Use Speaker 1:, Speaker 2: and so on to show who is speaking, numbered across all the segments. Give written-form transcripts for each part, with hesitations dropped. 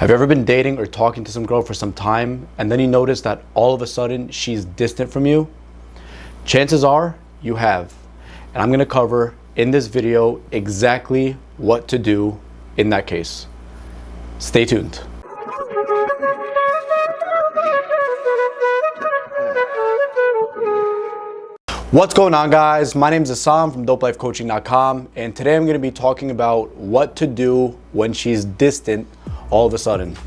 Speaker 1: Have you ever been dating or talking to some girl for some time and then you notice that all of a sudden she's distant from you? Chances are you have. And I'm going to cover in this video exactly what to do in that case. Stay tuned. What's going on, guys? My name is Assam from dopelifecoaching.com, and today I'm going to be talking about what to do when she's distant all of a sudden.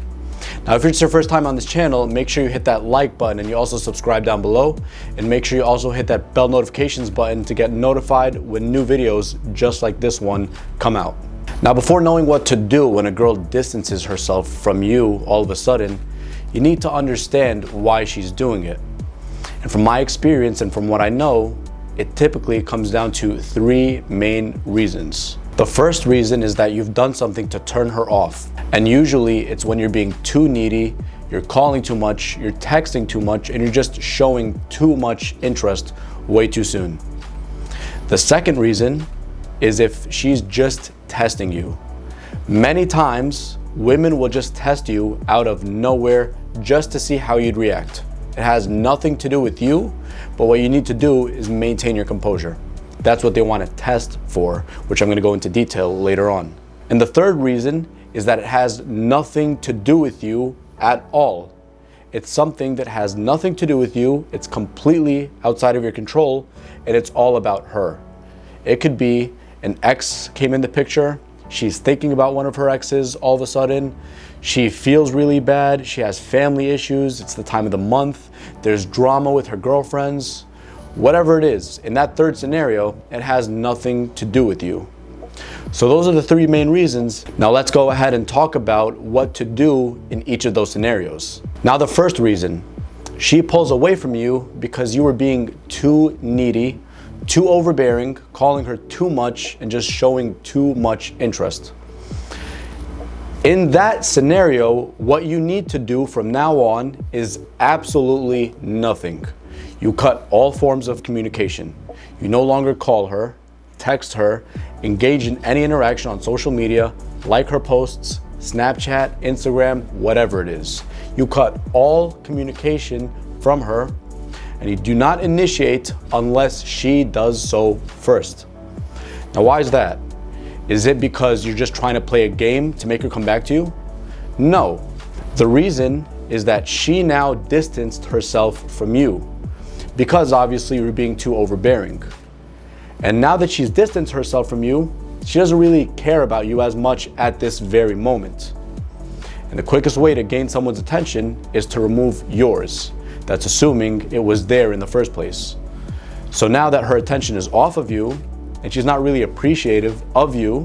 Speaker 1: Now, if it's your first time on this channel, make sure you hit that like button and you also subscribe down below, and make sure you also hit that bell notifications button to get notified when new videos just like this one come out. Now, before knowing what to do when a girl distances herself from you all of a sudden, you need to understand why she's doing it. And from my experience and from what I know, it typically comes down to three main reasons. The first reason is that you've done something to turn her off. And usually it's when you're being too needy, you're calling too much, you're texting too much, and you're just showing too much interest way too soon. The second reason is if she's just testing you. Many times, women will just test you out of nowhere just to see how you'd react. It has nothing to do with you, but what you need to do is maintain your composure. That's what they want to test for, which I'm going to go into detail later on. And the third reason is that it has nothing to do with you at all. It's something that has nothing to do with you. It's completely outside of your control, and it's all about her. It could be an ex came in the picture. She's thinking about one of her exes all of a sudden. She feels really bad. She has family issues. It's the time of the month. There's drama with her girlfriends. Whatever it is, in that third scenario, it has nothing to do with you. So those are the three main reasons. Now let's go ahead and talk about what to do in each of those scenarios. Now, the first reason, she pulls away from you because you were being too needy, too overbearing, calling her too much, and just showing too much interest. In that scenario, what you need to do from now on is absolutely nothing. You cut all forms of communication. You no longer call her, text her, engage in any interaction on social media, like her posts, Snapchat, Instagram, whatever it is. You cut all communication from her, and you do not initiate unless she does so first. Now, why is that? Is it because you're just trying to play a game to make her come back to you? No. The reason is that she now distanced herself from you because obviously you're being too overbearing. And now that she's distanced herself from you, she doesn't really care about you as much at this very moment. And the quickest way to gain someone's attention is to remove yours. That's assuming it was there in the first place. So now that her attention is off of you and she's not really appreciative of you,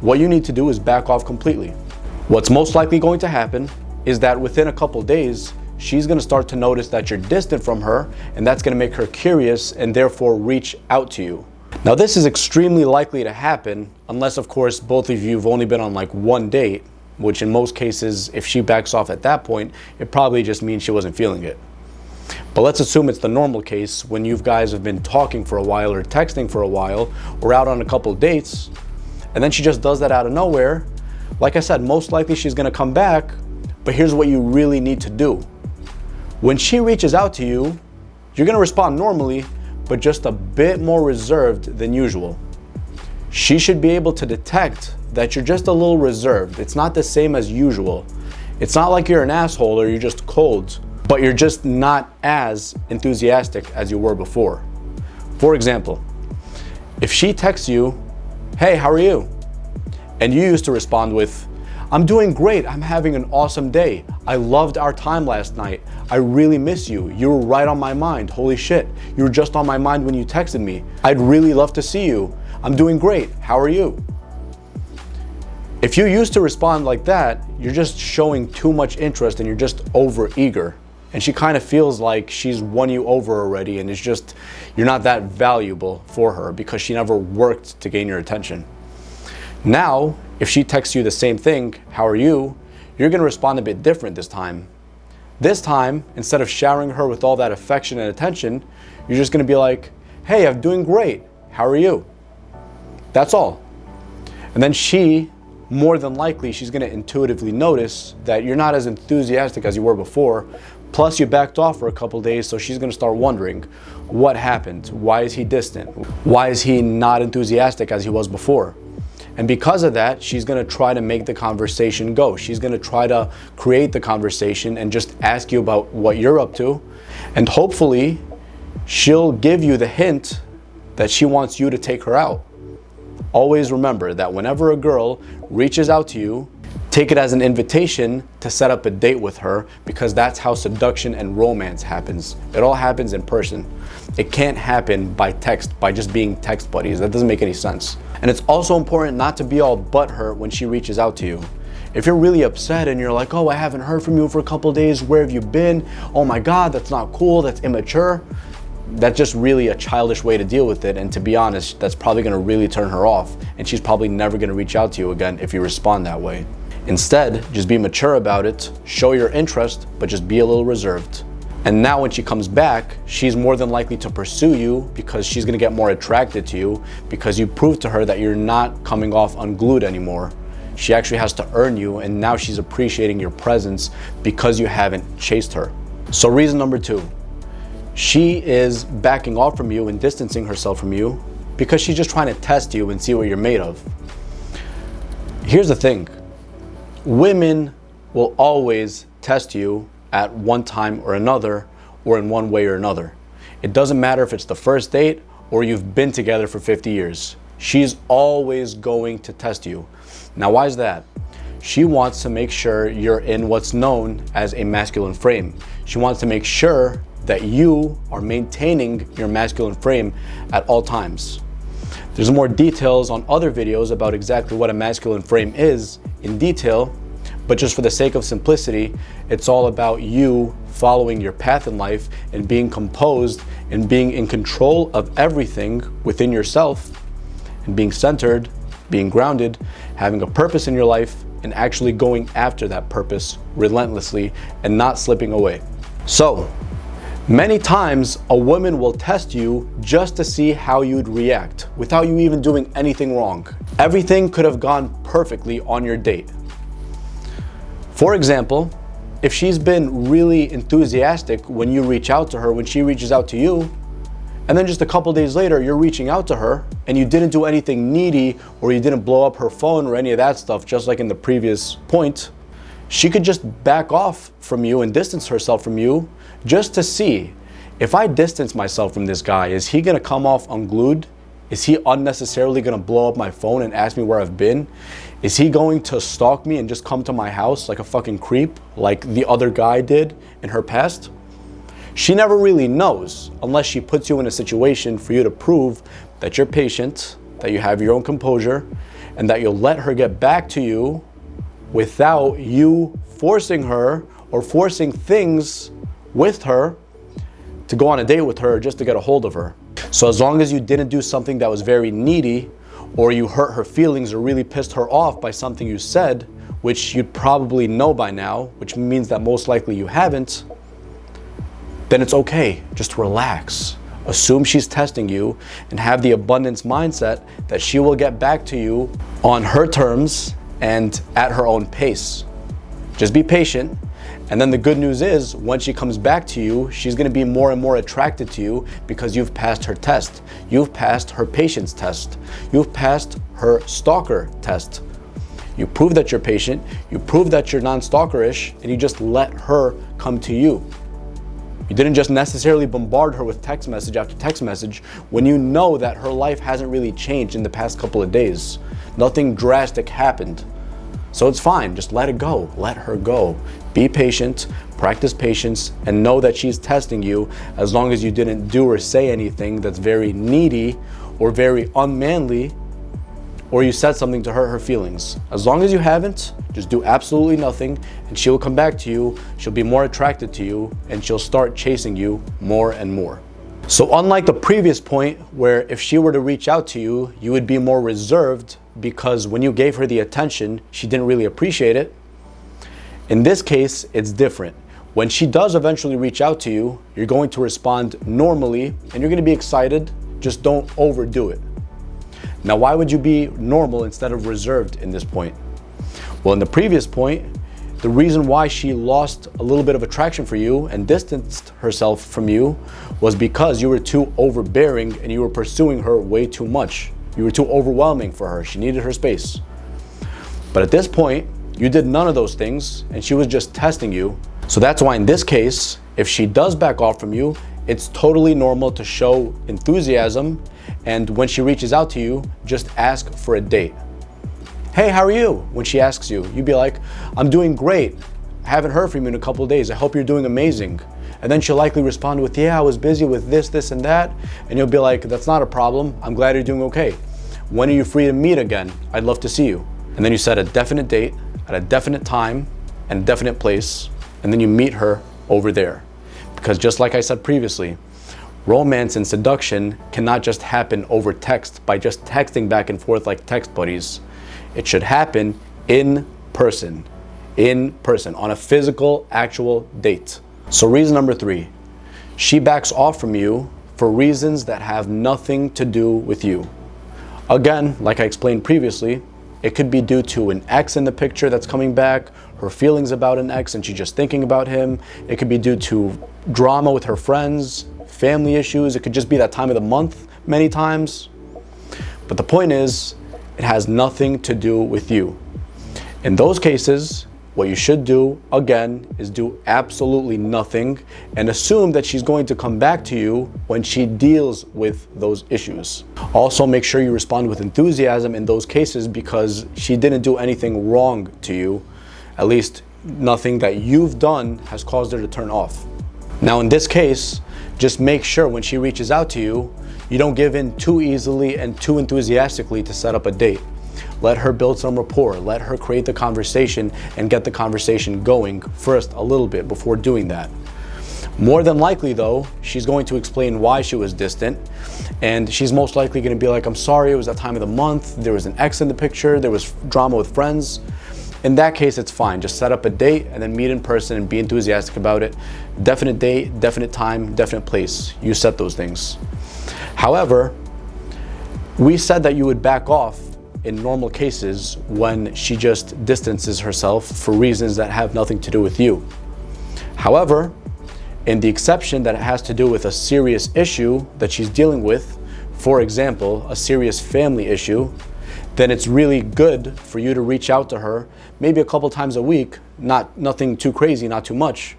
Speaker 1: what you need to do is back off completely. What's most likely going to happen is that within a couple days, she's going to start to notice that you're distant from her, and that's going to make her curious and therefore reach out to you. Now, this is extremely likely to happen unless, of course, both of you have only been on like one date, which in most cases, if she backs off at that point, it probably just means she wasn't feeling it. But let's assume it's the normal case when you guys have been talking for a while or texting for a while or out on a couple dates, and then she just does that out of nowhere. Like I said, most likely she's going to come back, but here's what you really need to do. When she reaches out to you, you're going to respond normally, but just a bit more reserved than usual. She should be able to detect that you're just a little reserved. It's not the same as usual. It's not like you're an asshole or you're just cold, but you're just not as enthusiastic as you were before. For example, if she texts you, "Hey, how are you?" and you used to respond with, "I'm doing great. I'm having an awesome day. I loved our time last night. I really miss you. You were right on my mind. Holy shit. You were just on my mind when you texted me. I'd really love to see you. I'm doing great. How are you?" If you used to respond like that, you're just showing too much interest and you're just over eager. And she kind of feels like she's won you over already, and it's just, you're not that valuable for her because she never worked to gain your attention. Now, if she texts you the same thing, "How are you?" you're going to respond a bit different this time. This time, instead of showering her with all that affection and attention, you're just going to be like, "Hey, I'm doing great. How are you?" That's all. And then she more than likely she's gonna intuitively notice that you're not as enthusiastic as you were before. Plus you backed off for a couple days, so she's gonna start wondering what happened. Why is he distant? Why is he not enthusiastic as he was before? And because of that, she's gonna try to make the conversation go. She's gonna try to create the conversation and just ask you about what you're up to. And hopefully she'll give you the hint that she wants you to take her out. Always remember that whenever a girl reaches out to you, take it as an invitation to set up a date with her, because that's how seduction and romance happens. It all happens in person. It can't happen by text, by just being text buddies. That doesn't make any sense. And it's also important not to be all butthurt when she reaches out to you. If you're really upset and you're like, oh, I haven't heard from you for a couple days, where have you been? Oh my God, that's not cool, that's immature. That's just really a childish way to deal with it. And to be honest, that's probably gonna really turn her off, and she's probably never gonna reach out to you again if you respond that way. Instead, just be mature about it, show your interest, but just be a little reserved. And now when she comes back, she's more than likely to pursue you because she's gonna get more attracted to you, because you proved to her that you're not coming off unglued anymore. She actually has to earn you, and now she's appreciating your presence because you haven't chased her. So reason number 2, she is backing off from you and distancing herself from you because she's just trying to test you and see what you're made of. Here's the thing. Women will always test you at one time or another, or in one way or another. It doesn't matter if it's the first date or you've been together for 50 years. She's always going to test you. Now, why is that? She wants to make sure you're in what's known as a masculine frame. She wants to make sure that you are maintaining your masculine frame at all times. There's more details on other videos about exactly what a masculine frame is in detail, but just for the sake of simplicity, it's all about you following your path in life and being composed and being in control of everything within yourself and being centered, being grounded, having a purpose in your life, and actually going after that purpose relentlessly and not slipping away. So, many times a woman will test you just to see how you'd react without you even doing anything wrong. Everything could have gone perfectly on your date. For example, if she's been really enthusiastic when you reach out to her, when she reaches out to you, and then just a couple days later you're reaching out to her and you didn't do anything needy, or you didn't blow up her phone or any of that stuff, just like in the previous point, she could just back off from you and distance herself from you just to see, if I distance myself from this guy, is he gonna come off unglued? Is he unnecessarily gonna blow up my phone and ask me where I've been? Is he going to stalk me and just come to my house like a fucking creep, like the other guy did in her past? She never really knows unless she puts you in a situation for you to prove that you're patient, that you have your own composure, and that you'll let her get back to you without you forcing her or forcing things with her to go on a date with her just to get a hold of her. So as long as you didn't do something that was very needy, or you hurt her feelings or really pissed her off by something you said, which you'd probably know by now, which means that most likely you haven't, then it's okay. Just relax. Assume she's testing you and have the abundance mindset that she will get back to you on her terms and at her own pace. Just be patient. And then the good news is, when she comes back to you, she's gonna be more and more attracted to you because you've passed her test. You've passed her patience test. You've passed her stalker test. You prove that you're patient, you prove that you're non-stalkerish, and you just let her come to you. You didn't just necessarily bombard her with text message after text message when you know that her life hasn't really changed in the past couple of days. Nothing drastic happened. So it's fine, just let it go, let her go. Be patient, practice patience, and know that she's testing you as long as you didn't do or say anything that's very needy or very unmanly, or you said something to hurt her feelings. As long as you haven't, just do absolutely nothing and she'll come back to you, she'll be more attracted to you, and she'll start chasing you more and more. So unlike the previous point where if she were to reach out to you, you would be more reserved because when you gave her the attention, she didn't really appreciate it. In this case, it's different. When she does eventually reach out to you, you're going to respond normally and you're going to be excited, just don't overdo it. Now, why would you be normal instead of reserved in this point? Well, in the previous point, the reason why she lost a little bit of attraction for you and distanced herself from you was because you were too overbearing and you were pursuing her way too much. You were too overwhelming for her. She needed her space. But at this point, you did none of those things and she was just testing you. So that's why in this case, if she does back off from you, it's totally normal to show enthusiasm. And when she reaches out to you, just ask for a date. Hey, how are you? When she asks you, you'd be like, I'm doing great. I haven't heard from you in a couple of days. I hope you're doing amazing. And then she'll likely respond with, yeah, I was busy with this, and that. And you'll be like, that's not a problem. I'm glad you're doing okay. When are you free to meet again? I'd love to see you. And then you set a definite date at a definite time and definite place. And then you meet her over there. Because just like I said previously, romance and seduction cannot just happen over text by just texting back and forth like text buddies. It should happen in person, on a physical, actual date. So reason number 3, she backs off from you for reasons that have nothing to do with you. Again, like I explained previously, it could be due to an ex in the picture that's coming back, her feelings about an ex and she's just thinking about him. It could be due to drama with her friends, family issues. It could just be that time of the month many times. But the point is, it has nothing to do with you. In those cases, what you should do, again, is do absolutely nothing and assume that she's going to come back to you when she deals with those issues. Also, make sure you respond with enthusiasm in those cases because she didn't do anything wrong to you. At least nothing that you've done has caused her to turn off. Now, in this case, just make sure when she reaches out to you, you don't give in too easily and too enthusiastically to set up a date. Let her build some rapport. Let her create the conversation and get the conversation going first a little bit before doing that. More than likely though, she's going to explain why she was distant, and she's most likely going to be like, I'm sorry, it was that time of the month, there was an ex in the picture, there was drama with friends. In that case, it's fine. Just set up a date and then meet in person and be enthusiastic about it. Definite date, definite time, definite place. You set those things. However, we said that you would back off in normal cases when she just distances herself for reasons that have nothing to do with you. However, in the exception that it has to do with a serious issue that she's dealing with, for example, a serious family issue, then it's really good for you to reach out to her maybe a couple times a week, nothing too crazy, not too much,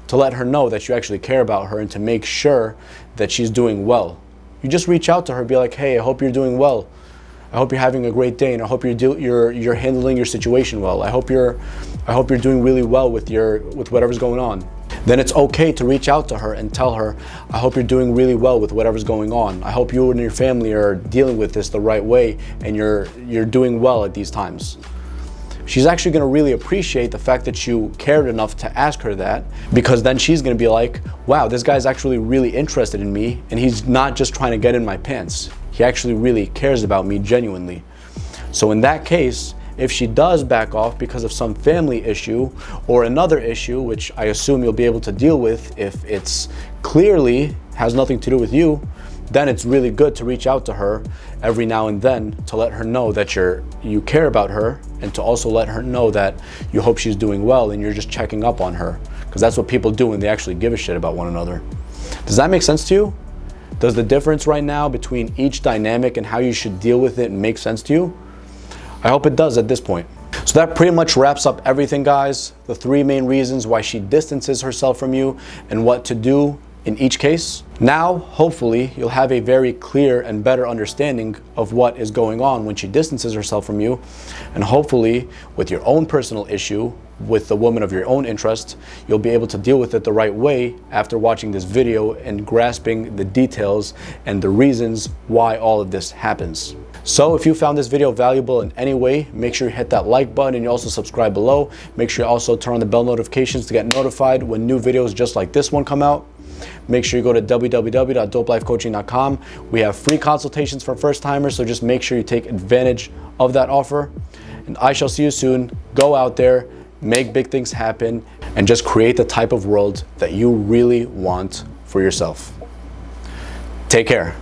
Speaker 1: to let her know that you actually care about her and to make sure that she's doing well. You just reach out to her, be like, hey, I hope you're doing well. I hope you're having a great day, and I hope you're handling your situation well. I hope you're doing really well with whatever's going on. Then it's okay to reach out to her and tell her, I hope you're doing really well with whatever's going on. I hope you and your family are dealing with this the right way and you're doing well at these times. She's actually going to really appreciate the fact that you cared enough to ask her that, because then she's going to be like, wow, this guy's actually really interested in me and he's not just trying to get in my pants. He actually really cares about me genuinely. So in that case, if she does back off because of some family issue or another issue, which I assume you'll be able to deal with if it's clearly has nothing to do with you, then it's really good to reach out to her every now and then to let her know that you care about her, and to also let her know that you hope she's doing well and you're just checking up on her, because that's what people do when they actually give a shit about one another. Does that make sense to you? Does the difference right now between each dynamic and how you should deal with it make sense to you? I hope it does at this point. So that pretty much wraps up everything, guys. The 3 main reasons why she distances herself from you and what to do in each case. Now, hopefully, you'll have a very clear and better understanding of what is going on when she distances herself from you. And hopefully, with your own personal issue, with the woman of your own interest, you'll be able to deal with it the right way after watching this video and grasping the details and the reasons why all of this happens. So if you found this video valuable in any way, make sure you hit that like button and you also subscribe below. Make sure you also turn on the bell notifications to get notified when new videos just like this one come out. Make sure you go to www.dopelifecoaching.com. We have free consultations for first timers, so just make sure you take advantage of that offer. And I shall see you soon. Go out there, make big things happen, and just create the type of world that you really want for yourself. Take care.